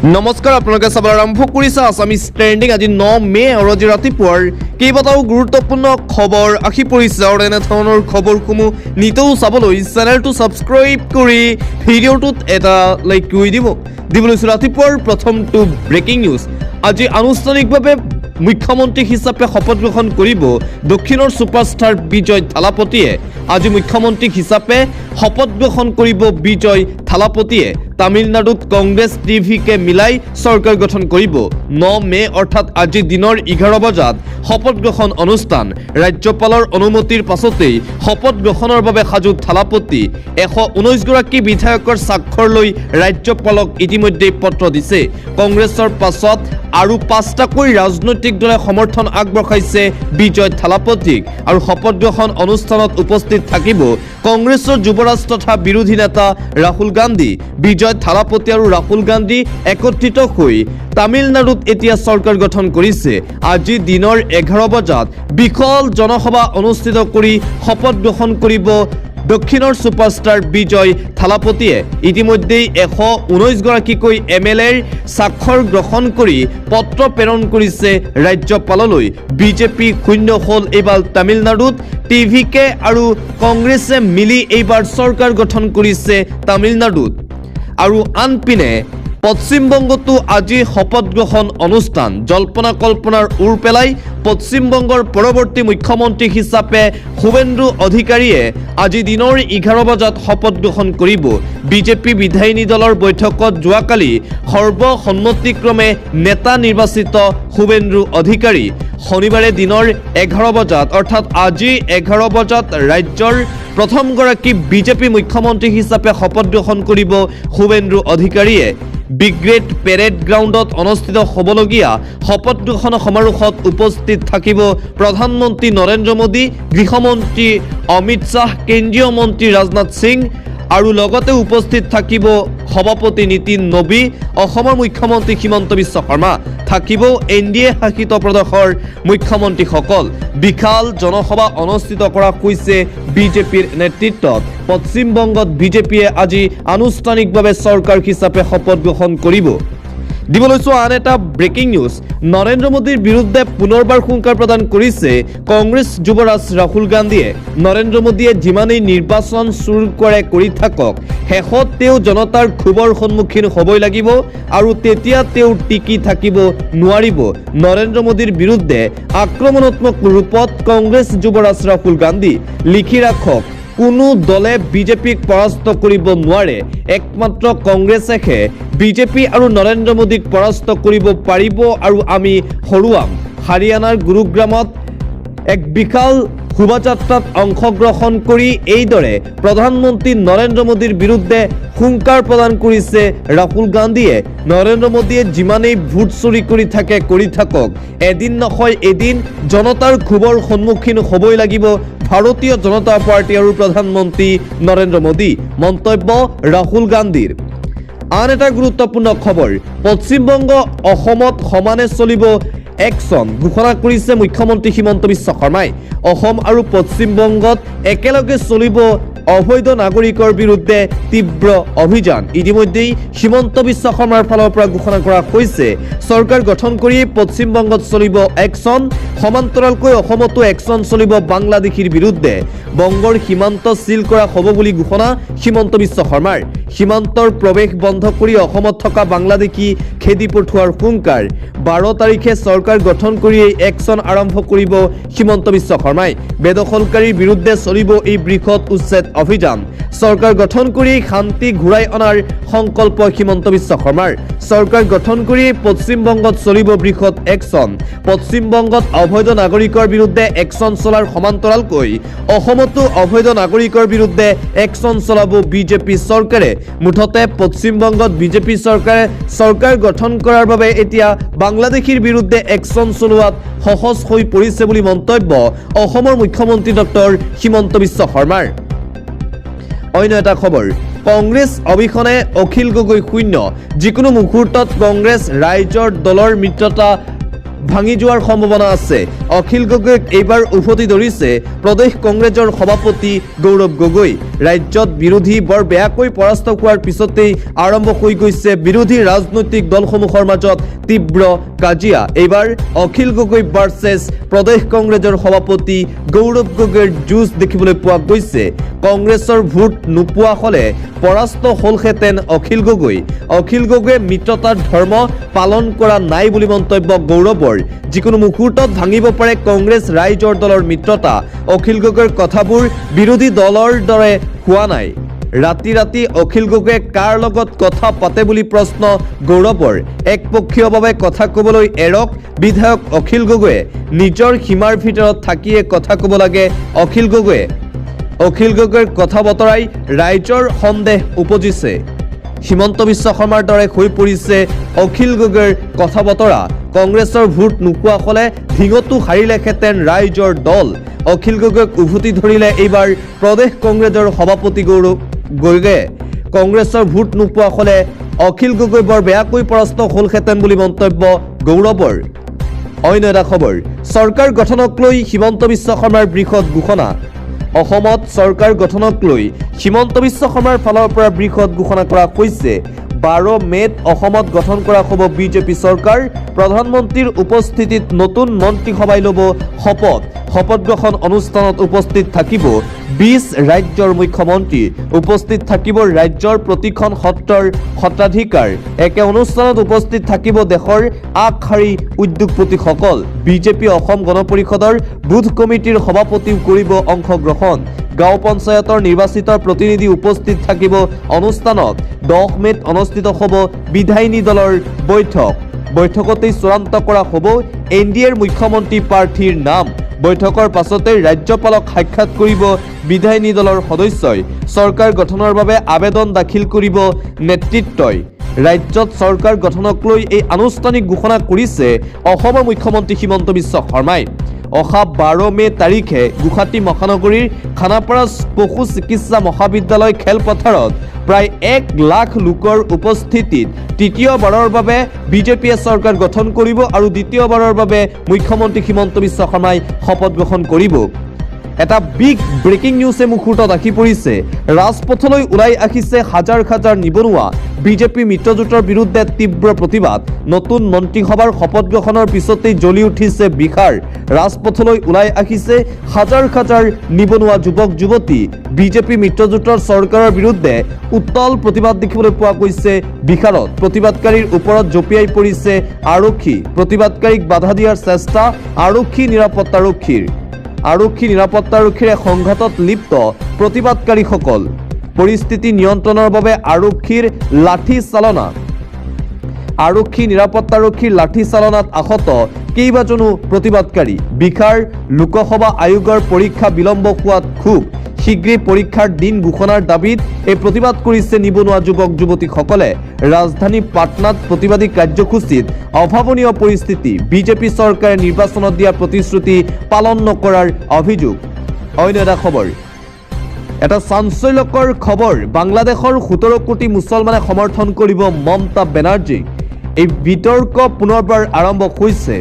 নমস্কাৰ আপোনালোকে চাবলৈ আৰম্ভ কৰিছে আছামিজ ট্ৰেণ্ডিং আজি 9 মে আৰু আজি ৰাতিপুৱাৰ কেইবাটাও গুৰুত্বপূৰ্ণ খবৰ আহি পৰিছে আৰু এনেধৰণৰ খবৰসমূহ নিতৌ চাবলৈ চেনেলটো ছাবস্ক্ৰাইব কৰি ভিডিঅ'টোত এটা লাইক কৰি দিবলৈ ৰাতিপুৱাৰ প্ৰথমটো ব্ৰেকিং নিউজ আজি আনুষ্ঠানিকভাৱে মুখ্যমন্ত্ৰী হিচাপে শপত গ্ৰহণ কৰিব দক্ষিণৰ ছুপাৰষ্টাৰ বিজয় থালাপতিয়ে আজি মুখ্যমন্ত্ৰী হিচাপে শপত গ্ৰহণ কৰিব বিজয় থালাপতিয়ে তামিলনাডুত কংগ্ৰেছ টিভিকে মিলাই চৰকাৰ গঠন কৰিব 9 মে অৰ্থাৎ আজি দিনৰ 11 বজাত শপত গ্ৰহণ অনুষ্ঠান ৰাজ্যপালৰ অনুমতিৰ পাছতেই শপত গ্ৰহণৰ বাবে সাজু থালাপতি 119 গৰাকী বিধায়কৰ স্বাক্ষৰ লৈ ৰাজ্যপালক ইতিমধ্যে পত্ৰ দিছে কংগ্ৰেছৰ পাছত আৰু 5টাকৈ ৰাজনৈতিক দলে সমৰ্থন আগবঢ়াইছে বিজয় থালাপতিক আৰু শপত গ্ৰহণ অনুষ্ঠানত উপস্থিত থাকিব কংগ্ৰেছৰ যুৱৰাজ তথা বিৰোধী নেতা ৰাহুল গান্ধী বিজয় থালাপতি আৰু ৰাহুল গান্ধী একত্ৰিত হৈ তামিলনাডুত এতিয়া চৰকাৰ গঠন কৰিছে আজি দিনৰ 11 বজাত বিশাল জনসভা অনুষ্ঠিত কৰি শপত গ্ৰহণ কৰিব দক্ষিণৰ ছুপাৰষ্টাৰ বিজয় থালাপতিয়ে ইতিমধ্যেই 119 গৰাকীকৈ এমএলএৰ স্বাক্ষৰ গ্ৰহণ কৰি পত্ৰ প্ৰেৰণ কৰিছে ৰাজ্যপাললৈ বিজেপি শূন্য হ'ল এইবাৰ তামিলনাডুত টিভিকে আৰু কংগ্ৰেছে মিলি এইবাৰ চৰকাৰ গঠন কৰিছে তামিলনাডুত আৰু আনপিনে পশ্চিমবংগতো আজি শপত গ্ৰহণ অনুষ্ঠান জল্পনা কল্পনাৰ উৰ পেলাই পশ্চিমবংগৰ পৰৱৰ্তী মুখ্যমন্ত্ৰী হিচাপে শুভেন্দু অধিকাৰীয়ে আজি দিনৰ 11 বজাত শপত গ্ৰহণ কৰিব বিজেপি বিধায়িনী দলৰ বৈঠকত যোৱাকালি সৰ্বসন্মতিক্ৰমে নেতা নিৰ্বাচিত শুভেন্দু অধিকাৰী শনিবাৰে দিনৰ 11 বজাত অৰ্থাৎ আজি 11 বজাত ৰাজ্যৰ প্ৰথমগৰাকী বিজেপি মুখ্যমন্ত্ৰী হিচাপে শপত গ্ৰহণ কৰিব শুভেন্দু অধিকাৰীয়ে ব্ৰিগেড পেৰেড গ্ৰাউণ্ডত অনুষ্ঠিত হ'বলগীয়া শপত গ্ৰহণ সমাৰোহত উপস্থিত থাকিব প্ৰধানমন্ত্ৰী নৰেন্দ্ৰ মোদী গৃহমন্ত্ৰী অমিত শ্বাহ কেন্দ্ৰীয় মন্ত্ৰী ৰাজনাথ সিং আৰু লগতে উপস্থিত থাকিব সভাপতি নীতিন নবী অসমৰ মুখ্যমন্ত্ৰী হিমন্ত বিশ্ব শৰ্মা থাকিব এনডিএ শাসিত প্ৰদেশৰ মুখ্যমন্ত্ৰীসকল বিশাল জনসভা অনুষ্ঠিত কৰা হৈছে বিজেপিৰ নেতৃত্বত পশ্চিমবংগত বিজেপিয়ে আজি আনুষ্ঠানিকভাৱে চৰকাৰ হিচাপে শপত গ্ৰহণ কৰিব দিবলৈছো আন এটা ব্ৰেকিং নিউজ নৰেন্দ্ৰ মোদীৰ বিৰুদ্ধে পুনৰবাৰ হুংকাৰ প্ৰদান কৰিছে কংগ্ৰেছ যুৱৰাজ ৰাহুল গান্ধীয়ে নৰেন্দ্ৰ মোদীয়ে যিমানেই নিৰ্বাচন চুৰ কৰি থাকক শেষত তেওঁ জনতাৰ ক্ষোভৰ সন্মুখীন হ'বই লাগিব আৰু তেতিয়া তেওঁ টিকি থাকিব নোৱাৰিব নৰেন্দ্ৰ মোদীৰ বিৰুদ্ধে আক্ৰমণাত্মক ৰূপত কংগ্ৰেছ যুৱৰাজ ৰাহুল গান্ধী লিখি ৰাখক কোনো দলে বিজেপিক পৰাস্ত কৰিব নোৱাৰে একমাত্ৰ কংগ্ৰেছেহে বিজেপি আৰু নৰেন্দ্ৰ মোদীক পৰাস্ত কৰিব পাৰিব আৰু আমি হৰুৱাম হাৰিয়ানাৰ গুৰুগ্ৰামত এক বিশাল শোভাযাত্ৰাত অংশগ্ৰহণ কৰি এইদৰে প্ৰধানমন্ত্ৰী নৰেন্দ্ৰ মোদীৰ বিৰুদ্ধে হুংকাৰ প্ৰদান কৰিছে ৰাহুল গান্ধীয়ে নৰেন্দ্ৰ মোদীয়ে যিমানেই ভোট চুৰি কৰি থাকক এদিন নহয় এদিন জনতাৰ ক্ষোভৰ সন্মুখীন হ'বই লাগিব ভাৰতীয় জনতা পাৰ্টি আৰু প্ৰধানমন্ত্ৰী নৰেন্দ্ৰ মোদী মন্তব্য ৰাহুল গান্ধীৰ আন এটা গুৰুত্বপূৰ্ণ খবৰ পশ্চিমবংগ অসমত সমানে চলিব একচন ঘোষণা কৰিছে মুখ্যমন্ত্ৰী হিমন্ত বিশ্ব শৰ্মাই অসম আৰু পশ্চিমবংগত একেলগে চলিব অবৈধ নাগৰিকৰ বিৰুদ্ধে তীব্ৰ অভিযান ইতিমধ্যেই হিমন্ত বিশ্ব শৰ্মাৰ ফালৰ পৰা ঘোষণা কৰা হৈছে চৰকাৰ গঠন কৰি পশ্চিমবংগত চলিব একচন সমান্তৰালকৈ অসমতো একচন চলিব বাংলাদেশীৰ বিৰুদ্ধে বংগৰ সীমান্ত সিল কৰা হ'ব বুলি ঘোষণা হিমন্ত বিশ্ব শৰ্মাৰ সীমান্তৰ প্ৰৱেশ বন্ধ কৰি অসমত থকা বাংলাদেশী খেদি পঠোৱাৰ হুংকাৰ 12 তাৰিখে চৰকাৰ গঠন কৰি একচন আৰম্ভ কৰিব হিমন্ত বিশ্ব শৰ্মাই বেদখলকাৰীৰ বিৰুদ্ধে চলিব এই বৃহৎ উচ্ছেদ অভিযান চৰকাৰ গঠন কৰি শান্তি ঘূৰাই অনাৰ সংকল্প হিমন্ত বিশ্ব শৰ্মাৰ চৰকাৰ গঠন কৰি পশ্চিমবংগত চলিব বৃহৎ একচন পশ্চিমবংগত অবৈধ নাগৰিকৰ বিৰুদ্ধে একচন চলাৰ সমান্তৰালকৈ অসমতো অবৈধ নাগৰিকৰ বিৰুদ্ধে একচন চলাব বিজেপি চৰকাৰে মুঠতে পশ্চিমবংগত বিজেপি চৰকাৰে চৰকাৰ গঠন কৰাৰ বাবে এতিয়া বাংলাদেশীৰ বিৰুদ্ধে একচন চলোৱাত সহজ হৈ পৰিছে বুলি মন্তব্য অসমৰ মুখ্যমন্ত্ৰী ডক্টৰ হিমন্ত বিশ্ব শৰ্মাৰ অন্য এটা খবৰ কংগ্ৰেছ অবিহনে অখিল গগৈ শূন্য যিকোনো মুহূৰ্তত কংগ্ৰেছ ৰাইজৰ দলৰ মিত্ৰতা ভাঙি যোৱাৰ সম্ভাৱনা আছে। অখিল গগৈক এইবাৰ উভতি ধৰিছে প্ৰদেশ কংগ্ৰেছৰ সভাপতি গৌৰৱ গগৈ। ৰাজ্যত বিৰোধী বৰ বেয়াকৈ পৰাস্ত হোৱাৰ পিছতেই আৰম্ভ হৈ গৈছে বিৰোধী ৰাজনৈতিক দলসমূহৰ মাজত তীব্ৰ কাজিয়া। এইবাৰ অখিল গগৈ ভাৰ্চেছ প্ৰদেশ কংগ্ৰেছৰ সভাপতি গৌৰৱ গগৈৰ যুঁজ দেখিবলৈ পোৱা গৈছে। কংগ্ৰেছৰ ভোট নোপোৱা হ'লে পৰাস্ত হ'লহেঁতেন অখিল গগৈ। অখিল গগৈয়ে মিত্ৰতাৰ ধৰ্ম পালন কৰা নাই বুলি মন্তব্য গৌৰৱৰ। যিকোনো মুহূৰ্তত ভাঙিব পাৰে কংগ্ৰেছ ৰাইজৰ দলৰ মিত্ৰতা। অখিল গগৈৰ কথাবোৰ বিৰোধী দলৰ দৰে হোৱা নাই। ৰাতি ৰাতি অখিল গগৈয়ে কাৰ লগত কথা পাতে বুলি প্ৰশ্ন গৌৰৱৰ। একপক্ষীয়ভাৱে কথা ক'বলৈ এৰক বিধায়ক অখিল গগৈয়ে। নিজৰ সীমাৰ ভিতৰত থাকিয়ে কথা ক'ব লাগে অখিল গগৈয়ে। অখিল গগৈৰ কথা বতৰাই ৰাইজৰ সন্দেহ উপজিছে। হিমন্ত বিশ্ব শৰ্মাৰ দৰে হৈ পৰিছে অখিল গগৈৰ কথা বতৰা। কংগ্ৰেছৰ ভোট নোপোৱা হ'লে ধিঙতো হাৰিলেহেঁতেন ৰাইজৰ দল। অখিল গগৈক উভতি ধৰিলে এইবাৰ প্ৰদেশ কংগ্ৰেছৰ সভাপতি গৌৰৱ গগৈয়ে। কংগ্ৰেছৰ ভোট নোপোৱা হ'লে অখিল গগৈ বৰ বেয়াকৈ পৰাস্ত হ'লহেঁতেন বুলি মন্তব্য গৌৰৱৰ। অন্য এটা খবৰ, চৰকাৰ গঠনক লৈ হিমন্ত বিশ্ব শৰ্মাৰ বৃহৎ ঘোষণা। অসমত চৰকাৰ গঠনক লৈ হিমন্ত বিশ্ব শৰ্মাৰ ফালৰ পৰা বৃহৎ ঘোষণা কৰা হৈছে। 12 মে'ত অসমত গঠন কৰা হ'ব বিজেপি চৰকাৰ। প্ৰধানমন্ত্ৰীৰ উপস্থিতিত নতুন মন্ত্ৰীসভাই ল'ব শপত। শপত গ্ৰহণ অনুষ্ঠানত উপস্থিত থাকিব 20 ৰাজ্যৰ মুখ্যমন্ত্ৰী। উপস্থিত থাকিব ৰাজ্যৰ প্ৰতিখন সত্ৰৰ সত্ৰাধিকাৰ। একে অনুষ্ঠানত উপস্থিত থাকিব দেশৰ আগশাৰী উদ্যোগপতিসকল। বিজেপি অসম গণ পৰিষদৰ বুথ কমিটিৰ সভাপতিও কৰিব অংশগ্ৰহণ। গাঁও পঞ্চায়তৰ নিৰ্বাচিত প্ৰতিনিধি উপস্থিত থাকিব অনুষ্ঠানত। 10 মে'ত অনুষ্ঠিত হ'ব বিধায়িনী দলৰ বৈঠক। বৈঠকতেই চূড়ান্ত কৰা হ'ব NDAৰ মুখ্যমন্ত্ৰী প্ৰাৰ্থীৰ নাম। বৈঠকৰ পাছতে ৰাজ্যপালক সাক্ষাৎ কৰিব বিধায়িনী দলৰ সদস্যই। চৰকাৰ গঠনৰ বাবে আবেদন দাখিল কৰিব নেতৃত্বই। ৰাজ্যত চৰকাৰ গঠনক লৈ এই আনুষ্ঠানিক ঘোষণা কৰিছে অসমৰ মুখ্যমন্ত্ৰী হিমন্ত বিশ্ব শৰ্মাই। অহা 12 মে' তাৰিখে গুৱাহাটী মহানগৰীৰ খানাপাৰা পশু চিকিৎসা মহাবিদ্যালয় খেলপথাৰত প্ৰায় 1 লাখ লোকৰ উপস্থিতিত তৃতীয়বাৰৰ বাবে বিজেপিয়ে চৰকাৰ গঠন কৰিব আৰু দ্বিতীয়বাৰৰ বাবে মুখ্যমন্ত্ৰী হিমন্ত বিশ্ব শৰ্মাই শপত গ্ৰহণ কৰিব। এটা বিগ ব্ৰেকিং নিউজে মুহূৰ্তত আহি পৰিছে। ৰাজপথলৈ ওলাই আহিছে হাজাৰ হাজাৰ নিবনুৱা। বিজেপি মিত্ৰজোঁটৰ বিৰুদ্ধে তীব্ৰ প্ৰতিবাদ। নতুন মন্ত্ৰীসভাৰ শপত গ্ৰহণৰ পিছতেই জ্বলি উঠিছে বিহাৰ। ৰাজপথলৈ ওলাই আহিছে হাজাৰ হাজাৰ নিবনুৱা যুৱক যুৱতী। বিজেপি মিত্ৰজোঁটৰ চৰকাৰৰ বিৰুদ্ধে উত্তল প্ৰতিবাদ দেখিবলৈ পোৱা গৈছে বিহাৰত। প্ৰতিবাদকাৰীৰ ওপৰত জঁপিয়াই পৰিছে আৰক্ষী। প্ৰতিবাদকাৰীক বাধা দিয়াৰ চেষ্টা আৰক্ষী নিৰাপত্তাৰক্ষীৰে সংঘাতত লিপ্ত প্ৰতিবাদকাৰীসকল। পৰিস্থিতি নিয়ন্ত্ৰণৰ বাবে আৰক্ষীৰ লাঠি চালনাত আহত কেইবাজনো প্ৰতিবাদকাৰী। বিহাৰ লোকসভা আয়োগৰ পৰীক্ষা বিলম্ব হোৱাত ক্ষোভ। শীঘ্ৰেই পৰীক্ষাৰ দিন ঘোষণাৰ দাবীত এই প্ৰতিবাদ কৰিছে নিবনুৱা যুৱক যুৱতীসকলে। ৰাজধানী পাটনাত প্ৰতিবাদী কাৰ্যসূচীত অভাৱনীয় পৰিস্থিতি। বিজেপি চৰকাৰে নিৰ্বাচনত দিয়া প্ৰতিশ্ৰুতি পালন নকৰাৰ অভিযোগ। অন্য এটা খবৰ, এটা চাঞ্চল্যকৰ খবৰ। বাংলাদেশৰ 17 কোটি মুছলমানে সমৰ্থন কৰিব মমতা বেনাৰ্জীক। এই বিতৰ্ক পুনৰবাৰ আৰম্ভ হৈছে।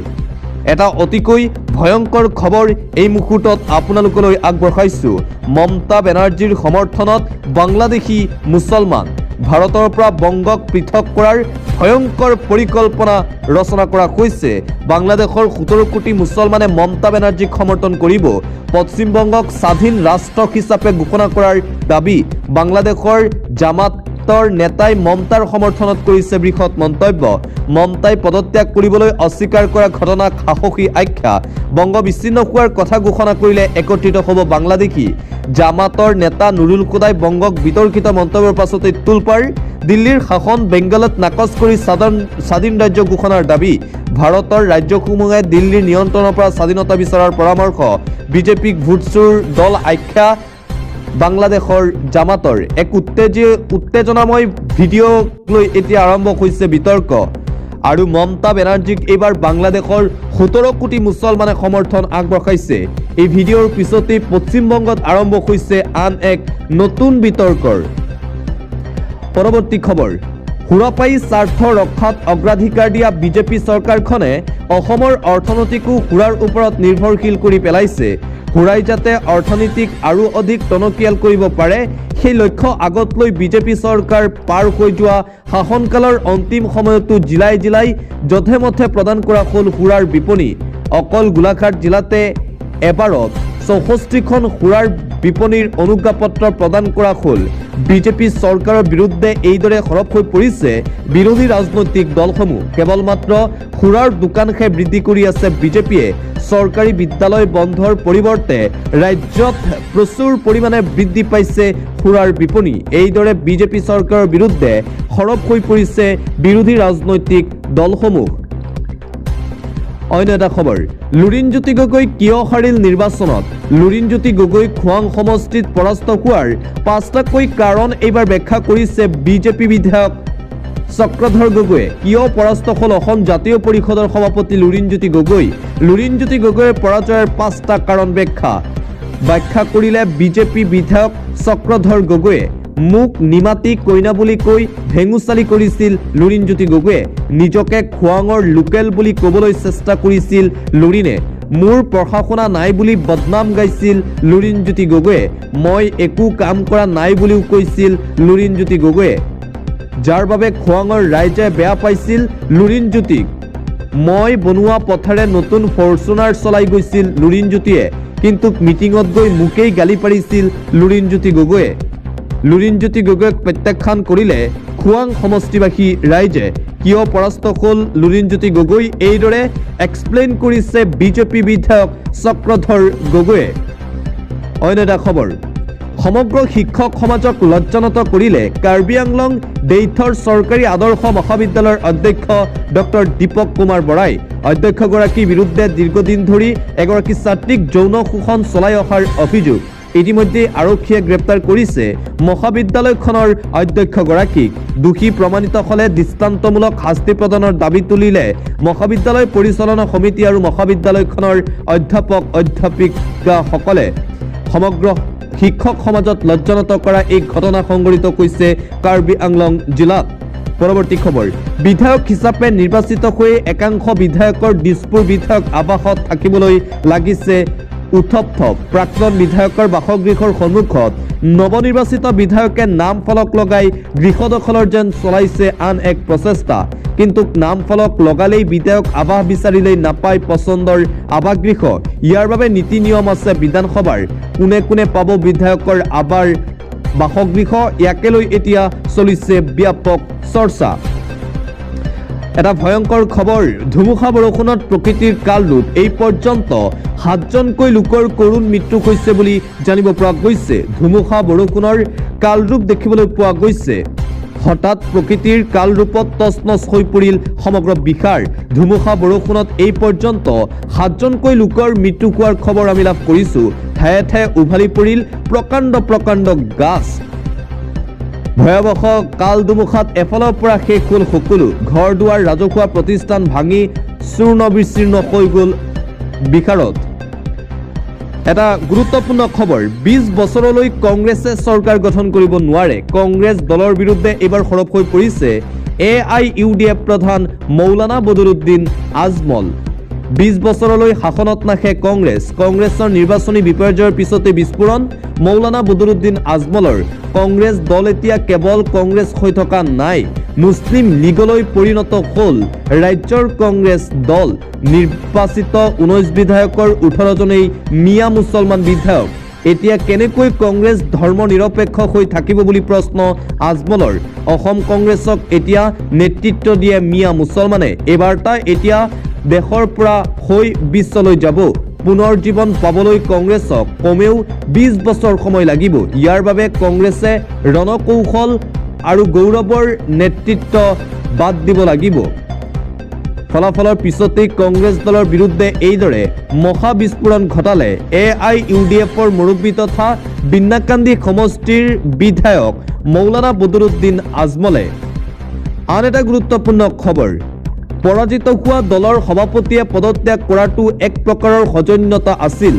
এটা অতিকৈ ভয়ংকৰ খবৰ এই মুহূৰ্তত আপোনালোকলৈ আগবঢ়াইছোঁ। মমতা বেনাৰ্জীৰ সমৰ্থনত বাংলাদেশী মুছলমান। ভাৰতৰ পৰা বংগক পৃথক কৰাৰ ভয়ংকৰ পৰিকল্পনা ৰচনা কৰা হৈছে। বাংলাদেশৰ 17 কোটি মুছলমানে মমতা বেনাৰ্জীক সমৰ্থন কৰিব। পশ্চিমবংগক স্বাধীন ৰাষ্ট্ৰ হিচাপে ঘোষণা কৰাৰ দাবী। বাংলাদেশৰ জামাতৰ নেতাই মমতাৰ সমৰ্থনত কৰিছে বৃহৎ মন্তব্য। মমতাই পদত্যাগ কৰিবলৈ অস্বীকাৰ কৰা ঘটনাক সাহসী আখ্যা। বংগ বিচ্ছিন্ন হোৱাৰ কথা ঘোষণা কৰিলে একত্ৰিত হ'ব বাংলাদেশী। জামাতৰ নেতা নুৰুল খুদাই বংগক বিতৰ্কিত মন্তব্যৰ পাছতে তোলপাৰ। দিল্লীৰ শাসন বেংগলত নাকচ কৰি স্বাধীন ৰাজ্য ঘোষণাৰ দাবী। ভাৰতৰ ৰাজ্যসমূহে দিল্লীৰ নিয়ন্ত্ৰণৰ পৰা স্বাধীনতা বিচৰাৰ পৰামৰ্শ। বিজেপিক ভোটচোৰ দল আখ্যা বাংলাদেশৰ জামাতৰ। এক উত্তেজনাময় ভিডিঅ'ক লৈ এতিয়া আৰম্ভ হৈছে বিতৰ্ক। আৰু মমতা বেনাৰ্জীক এইবাৰ বাংলাদেশৰ 17 কোটি মুছলমানে সমৰ্থন আগবঢ়াইছে। এই ভিডিঅ'ৰ পিছতেই পশ্চিমবংগত আৰম্ভ হৈছে আন এক নতুন বিতৰ্কৰ। পৰৱৰ্তী খবৰ, সুৰাপায়ী স্বাৰ্থ ৰক্ষাত অগ্ৰাধিকাৰ দিয়া বিজেপি চৰকাৰখনে অসমৰ অৰ্থনীতিকো সুৰাৰ ওপৰত নিৰ্ভৰশীল কৰি পেলাইছে। সুৰাই যাতে অৰ্থনীতিক আৰু অধিক টনকিয়াল কৰিব পাৰে সেই লক্ষ্য আগত লৈ বিজেপি চৰকাৰ পাৰ হৈ যোৱা শাসনকালৰ অন্তিম সময়তো জিলাই জিলাই যধে মধে প্ৰদান কৰা হ'ল সুৰাৰ বিপণী। অকল গোলাঘাট জিলাতে এবাৰত 64খন সুৰাৰ বিপণীৰ অনুজ্ঞাপত্ৰ প্ৰদান কৰা হ'ল। বিজেপি চৰকাৰৰ বিৰুদ্ধে এইদৰে সৰব হৈ পৰিছে বিৰোধী ৰাজনৈতিক দলসমূহ। কেৱল মাত্ৰ সুৰাৰ দোকানহে বৃদ্ধি কৰি আছে বিজেপিয়ে। চৰকাৰী বিদ্যালয় বন্ধৰ পৰিৱৰ্তে ৰাজ্যত প্ৰচুৰ পৰিমাণে বৃদ্ধি পাইছে সুৰাৰ বিপণী। এইদৰে বিজেপি চৰকাৰৰ বিৰুদ্ধে সৰব হৈ পৰিছে বিৰোধী ৰাজনৈতিক দলসমূহ। অন্য এটা খবৰ, লুৰিণজ্যোতি গগৈ কিয় হাৰিল নিৰ্বাচনত? লুৰিণজ্যোতি গগৈ খোৱাং সমষ্টিত পৰাস্ত হোৱাৰ 5টাকৈ কাৰণ এইবাৰ ব্যাখ্যা কৰিছে বিজেপি বিধায়ক চক্ৰধৰ গগৈয়ে। কিয় পৰাস্ত হ'ল অসম জাতীয় পৰিষদৰ সভাপতি লুৰিণজ্যোতি গগৈ? লুৰিণজ্যোতি গগৈৰ পৰাজয়ৰ 5টা কাৰণ ব্যাখ্যা কৰিলে বিজেপি বিধায়ক চক্ৰধৰ গগৈয়ে। মোক নিমাতি কইনা বুলি কৈ ভেঙুচালি কৰিছিল লুৰিণজ্যোতি গগৈয়ে। নিজকে খোৱাঙৰ লোকেল বুলি ক'বলৈ চেষ্টা কৰিছিল লুৰিণে। মোৰ প্ৰশাসনা নাই বুলি বদনাম গাইছিল লুৰিণজ্যোতি গগৈয়ে। মই একো কাম কৰা নাই বুলিও কৈছিল লুৰিণজ্যোতি গগৈয়ে, যাৰ বাবে খোৱাঙৰ ৰাইজে বেয়া পাইছিল লুৰিণজ্যোতিক। মই বনোৱা পথেৰে নতুন ফৰ্চুনাৰ চলাই গৈছিল লুৰিণজ্যোতিয়ে, কিন্তু মিটিঙত গৈ মোকেই গালি পাৰিছিল লুৰিণজ্যোতি গগৈয়ে। লুৰিণজ্যোতি গগৈক প্ৰত্যাখ্যান কৰিলে খোৱাং সমষ্টিবাসী ৰাইজে। কিয় পৰাস্ত হ'ল লুৰিণজ্যোতি গগৈ? এইদৰে এক্সপ্লেইন কৰিছে বিজেপি বিধায়ক চক্ৰধৰ গগৈয়ে। অন্য এটা খবৰ, সমগ্ৰ শিক্ষক সমাজক লজ্জানত কৰিলে কাৰ্বি আংলং দেইথৰ চৰকাৰী আদৰ্শ মহাবিদ্যালয়ৰ অধ্যক্ষ ডক্টৰ দীপক কুমাৰ বৰাই। অধ্যক্ষগৰাকীৰ বিৰুদ্ধে দীৰ্ঘদিন ধৰি এগৰাকী ছাত্ৰীক যৌন শোষণ চলাই অহাৰ অভিযোগ। ইতিমধ্যে আৰক্ষীয়ে গ্ৰেপ্তাৰ কৰিছে মহাবিদ্যালয়খনৰ অধ্যক্ষগৰাকীক। দোষী প্ৰমাণিত হ'লে দৃষ্টান্তমূলক শাস্তি প্ৰদানৰ দাবী তুলিলে মহাবিদ্যালয় পৰিচালনা সমিতি আৰু মহাবিদ্যালয়খনৰ অধ্যাপক অধ্যাপিকাসকলে। সমগ্ৰ শিক্ষক সমাজত লজ্জানত কৰা এই ঘটনা সংঘটিত হৈছে কাৰ্বি আংলং জিলাত। পৰৱৰ্তী খবৰ, বিধায়ক হিচাপে নিৰ্বাচিত হৈ একাংশ বিধায়কৰ দিছপুৰ বিধায়ক আৱাসত থাকিবলৈ লাগিছে উথপ-থপ। প্ৰাক্তন বিধায়কৰ বাসগৃহৰ সন্মুখত নৱনিৰ্বাচিত বিধায়কে নাম ফলক লগাই গৃহ দখলৰ যেন চলাইছে আন এক প্ৰচেষ্টা। কিন্তু নাম ফলক লগালেই বিধায়ক আৱাস বিচাৰিলেই নাপায় পচন্দৰ আৱাসগৃহ। ইয়াৰ বাবে নীতি নিয়ম আছে বিধানসভাৰ। কোনে কোনে পাব বিধায়কৰ বাসগৃহ, ইয়াকে লৈ এতিয়া চলিছে ব্যাপক চৰ্চা। এটা ভয়ংকৰ খবৰ, ধুমুহা বৰষুণত প্ৰকৃতিৰ কাল ৰূপ। এই পৰ্যন্ত 7জনকৈ লোকৰ কৰুণ মৃত্যু হৈছে বুলি জানিব পৰা গৈছে। ধুমুহা বৰষুণৰ কালৰূপ দেখিবলৈ পোৱা গৈছে। হঠাৎ প্ৰকৃতিৰ কালৰূপত তছনছ হৈ পৰিল সমগ্ৰ বিহাৰ। ধুমুহা বৰষুণত এই পৰ্যন্ত 7জনকৈ লোকৰ মৃত্যু হোৱাৰ খবৰ আমি লাভ কৰিছোঁ। ঠায়ে ঠায়ে উভালি পৰিল প্ৰকাণ্ড গাছ। ভয়াৱহ কাল ধুমুহাত এফালৰ পৰা শেষ হ'ল সকলো। ঘৰ দুৱাৰ, ৰাজহুৱা প্ৰতিষ্ঠান ভাঙি চূৰ্ণ বিচূৰ্ণ হৈ গ'ল বিহাৰত। এটা গুৰুত্বপূৰ্ণ খবৰ, 20 বছৰলৈ কংগ্ৰেছে চৰকাৰ গঠন কৰিব নোৱাৰে। কংগ্ৰেছ দলৰ বিৰুদ্ধে এইবাৰ সৰব হৈ পৰিছে AIUDF প্ৰধান মৌলানা বদৰুদ্দিন আজমল। 20 বছৰলৈ শাসনত নাহে কংগ্ৰেছ। কংগ্ৰেছৰ নিৰ্বাচনী বিপৰ্যয়ৰ পিছতে বিস্ফোৰণ মৌলানা বদৰুদ্দিন আজমলৰ। কংগ্ৰেছ দল এতিয়া কেৱল কংগ্ৰেছ হৈ থকা নাই, মুছলিম লীগলৈ পৰিণত হ'ল ৰাজ্যৰ কংগ্ৰেছ দল। নিৰ্বাচিত 19 বিধায়কৰ 18জনেই মিয়া মুছলমান বিধায়ক। এতিয়া কেনেকৈ কংগ্ৰেছ ধৰ্ম নিৰপেক্ষ হৈ থাকিব বুলি প্ৰশ্ন আজমলৰ। অসম কংগ্ৰেছক এতিয়া নেতৃত্ব দিয়ে মিয়া মুছলমানে। এই বাৰ্তা এতিয়া দেশৰ পৰা হৈ বিশ্বলৈ যাব। পুনৰ জীৱন পাবলৈ কংগ্ৰেছক কমেও 20 বছৰ সময় লাগিব। ইয়াৰ বাবে কংগ্ৰেছে ৰণকৌশল আৰু গৌৰৱৰ নেতৃত্ব বাদ দিব লাগিব। ফলাফলৰ পিছতেই কংগ্ৰেছ দলৰ বিৰুদ্ধে এইদৰে মহা বিস্ফোৰণ ঘটালে AIUDFৰ মুৰব্বী তথা বিন্নাকান্দি সমষ্টিৰ বিধায়ক মৌলানা বদৰুদ্দিন আজমলে। আন এটা গুৰুত্বপূৰ্ণ খবৰ, পৰাজিত হোৱা দলৰ সভাপতিয়ে পদত্যাগ কৰাটো এক প্ৰকাৰৰ সৌজন্যতা আছিল।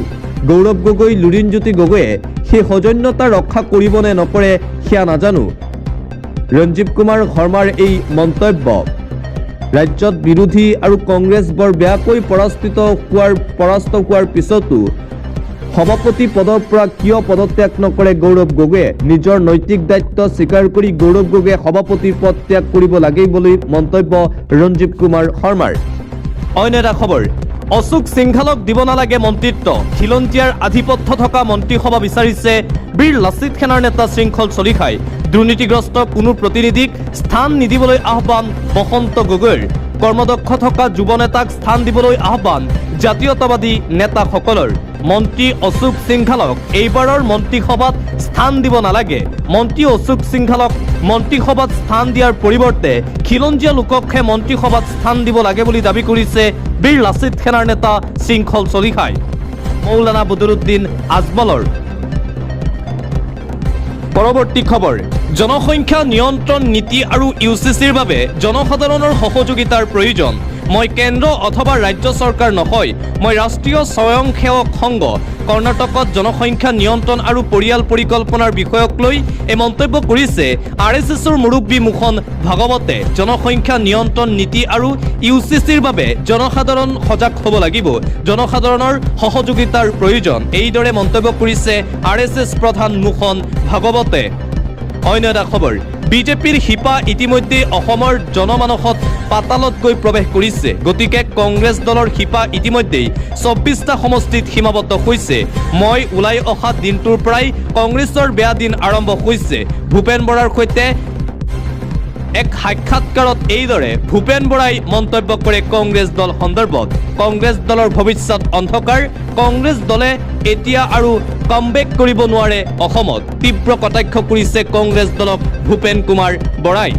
গৌৰৱ গগৈ, লুৰিণজ্যোতি গগৈয়ে সেই সৌজন্যতা ৰক্ষা কৰিব নে নকৰে সেয়া নাজানো। ৰঞ্জীৱ কুমাৰ শৰ্মাৰ এই মন্তব্য ৰাজ্যত বিৰোধী আৰু কংগ্ৰেছ বৰ বেয়াকৈ পৰাস্ত হোৱাৰ পিছতো সভাপতি পদৰ পৰা কিয় পদত্যাগ নকৰে গৌৰৱ গগৈয়ে নিজৰ নৈতিক দায়িত্ব স্বীকাৰ কৰি গৌৰৱ গগৈয়ে সভাপতি পদ ত্যাগ কৰিব লাগে বুলি মন্তব্য ৰঞ্জীৱ কুমাৰ শৰ্মাৰ। অন্য এটা খবৰ, অশোক সিংঘালক দিব নালাগে মন্ত্ৰিত্ব, খিলঞ্জীয়াৰ আধিপত্য থকা মন্ত্ৰীসভা বিচাৰিছে বীৰ লাচিত সেনাৰ নেতা শৃংখল চলিহাই। দুৰ্নীতিগ্ৰস্ত কোনো প্ৰতিনিধিক স্থান নিদিবলৈ আহ্বান বসন্ত গগৈৰ। কৰ্মদক্ষ থকা যুৱ নেতাক স্থান দিবলৈ আহ্বান জাতীয়তাবাদী নেতাসকলৰ। মন্ত্ৰী অশোক সিংঘালক এইবাৰৰ মন্ত্ৰীসভাত স্থান দিব নালাগে। মন্ত্ৰী অশোক সিংঘালক মন্ত্ৰীসভাত স্থান দিয়াৰ পৰিৱৰ্তে খিলঞ্জীয়া লোককহে মন্ত্ৰীসভাত স্থান দিব লাগে বুলি দাবী কৰিছে বীৰ লাচিত সেনাৰ নেতা শৃংখল চলিহাই। মৌলানা বদৰুদ্দিন আজমলৰ। পৰৱৰ্তী খবৰ, জনসংখ্যা নিয়ন্ত্ৰণ নীতি আৰু ইউচিচিৰ বাবে জনসাধাৰণৰ সহযোগিতাৰ প্ৰয়োজন। মই কেন্দ্ৰ অথবা ৰাজ্য চৰকাৰ নহয়, মই ৰাষ্ট্ৰীয় স্বয়ংসেৱক সংঘ। কৰ্ণাটকত জনসংখ্যা নিয়ন্ত্ৰণ আৰু পৰিয়াল পৰিকল্পনাৰ বিষয়ক লৈ এই মন্তব্য কৰিছে RSSৰ মুৰব্বী মোহন ভাগৱতে। জনসংখ্যা নিয়ন্ত্ৰণ নীতি আৰু ইউচিচিৰ বাবে জনসাধাৰণ সজাগ হ'ব লাগিব, জনসাধাৰণৰ সহযোগিতাৰ প্ৰয়োজন, এইদৰে মন্তব্য কৰিছে RSS প্ৰধান মোহন ভাগৱতে। অন্য এটা খবৰ, বিজেপিৰ শিপা ইতিমধ্যে অসমৰ জনমানসত পাতালত গৈ প্ৰৱেশ কৰিছে। গতিকে কংগ্ৰেছ দলৰ শিপা ইতিমধ্যেই 24টা সমষ্টিত সীমাবদ্ধ হৈছে। মই ওলাই অহা দিনটোৰ পৰাই কংগ্ৰেছৰ বেয়া দিন আৰম্ভ হৈছে। ভূপেন বৰাৰ সৈতে এক সাক্ষাৎকাৰত এইদৰে ভূপেন বৰাই মন্তব্য কৰে কংগ্ৰেছ দল সন্দৰ্ভত। কংগ্ৰেছ দলৰ ভৱিষ্যত অন্ধকাৰ, কংগ্ৰেছ দলে এতিয়া আৰু কামবেক কৰিব নোৱাৰে অসমত, তীব্ৰ কটাক্ষ কৰিছে কংগ্ৰেছ দলক ভূপেন কুমাৰ বৰাই।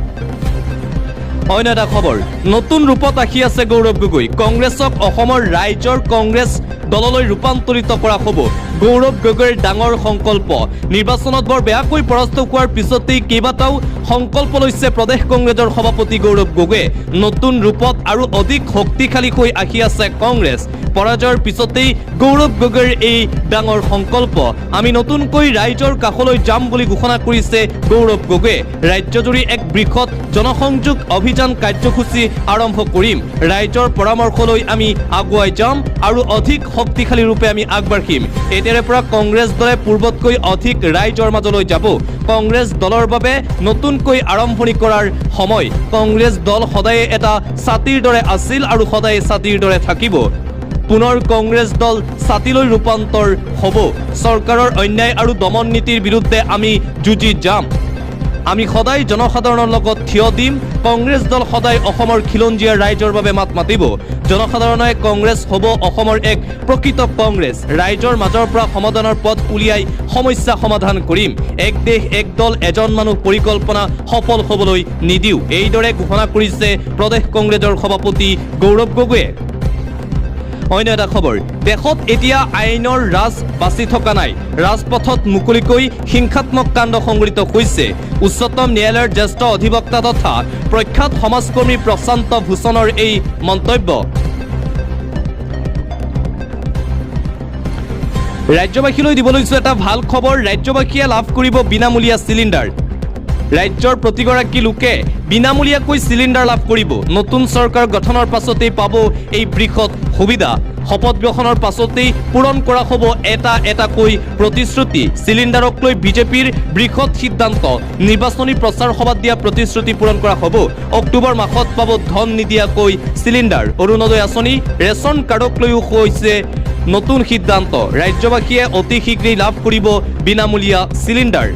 অন্য এটা খবৰ, নতুন ৰূপত আহি আছে গৌৰৱ গগৈ। কংগ্ৰেছক অসমৰ ৰাইজৰ কংগ্ৰেছ দললৈ ৰূপান্তৰিত কৰা হ'ব। গৌৰৱ গগৈৰ ডাঙৰ সংকল্প। নিৰ্বাচনত বৰ বেয়াকৈ পৰাস্ত হোৱাৰ পিছতেই কেইবাটাও সংকল্প লৈছে প্ৰদেশ কংগ্ৰেছৰ সভাপতি গৌৰৱ গগৈয়ে। নতুন ৰূপত আৰু অধিক শক্তিশালী হৈ আহি আছে কংগ্ৰেছ। পৰাজয়ৰ পিছতেই গৌৰৱ গগৈৰ এই ডাঙৰ সংকল্প। আমি নতুনকৈ ৰাইজৰ কাষলৈ যাম বুলি ঘোষণা কৰিছে গৌৰৱ গগৈয়ে। ৰাজ্যজুৰি এক বৃহৎ জনসংযোগ অভিযান কাৰ্যসূচী আৰম্ভ কৰিম। ৰাইজৰ পৰামৰ্শ লৈ আমি আগুৱাই যাম আৰু অধিক শক্তিশালী ৰূপে আমি আগবাঢ়িম। এতিয়াৰে পৰা কংগ্ৰেছ দলে পূৰ্বতকৈ অধিক ৰাইজৰ মাজলৈ যাব। কংগ্ৰেছ দলৰ বাবে নতুনকৈ আৰম্ভণি কৰাৰ সময়। কংগ্ৰেছ দল সদায়ে এটা ছাতিৰ দৰে আছিল আৰু সদায়ে ছাতিৰ দৰে থাকিব। পুনৰ কংগ্ৰেছ দল ছাতিলৈ ৰূপান্তৰ হ'ব। চৰকাৰৰ অন্যায় আৰু দমন নীতিৰ বিৰুদ্ধে আমি যুঁজি যাম। আমি সদায় জনসাধাৰণৰ লগত থিয় দিম। কংগ্ৰেছ দল সদায় অসমৰ খিলঞ্জীয়া ৰাইজৰ বাবে মাত মাতিব। জনসাধাৰণে কংগ্ৰেছ হ'ব অসমৰ এক প্ৰকৃত কংগ্ৰেছ। ৰাইজৰ মাজৰ পৰা সমাধানৰ পথ উলিয়াই সমস্যা সমাধান কৰিম। এক দেশ এক দল এজন মানুহ পৰিকল্পনা সফল হ'বলৈ নিদিওঁ, এইদৰে ঘোষণা কৰিছে প্ৰদেশ কংগ্ৰেছৰ সভাপতি গৌৰৱ গগৈয়ে। অন্য এটা খবৰ, দেশত এতিয়া আইনৰ ৰাজ বাচি থকা নাই। ৰাজপথত মুকলিকৈ হিংসাত্মক কাণ্ড সংঘটিত হৈছে। উচ্চতম ন্যায়ালয়ৰ জ্যেষ্ঠ অধিবক্তা তথা প্ৰখ্যাত সমাজকৰ্মী প্ৰশান্ত ভূষণৰ এই মন্তব্য। ৰাজ্যবাসীলৈ দিব লৈছো এটা ভাল খবৰ, ৰাজ্যবাসীয়ে লাভ কৰিব বিনামূলীয়া চিলিণ্ডাৰ। ৰাজ্যৰ প্ৰতিগৰাকী লোকে বিনামূলীয়াকৈ চিলিণ্ডাৰ লাভ কৰিব। নতুন চৰকাৰ গঠনৰ পাছতেই পাব এই বৃহৎ সুবিধা। শপত গ্ৰহণৰ পাছতেই পূৰণ কৰা হ'ব এটা এটাকৈ প্ৰতিশ্ৰুতি। চিলিণ্ডাৰক লৈ বিজেপিৰ বৃহৎ সিদ্ধান্ত। নিৰ্বাচনী প্ৰচাৰ সভাত দিয়া প্ৰতিশ্ৰুতি পূৰণ কৰা হ'ব। অক্টোবৰ মাহত পাব ধন নিদিয়াকৈ চিলিণ্ডাৰ। অৰুণোদয় আঁচনি, ৰেচন কাৰ্ডক লৈও হৈছে নতুন সিদ্ধান্ত। ৰাজ্যবাসীয়ে অতি শীঘ্ৰেই লাভ কৰিব বিনামূলীয়া চিলিণ্ডাৰ।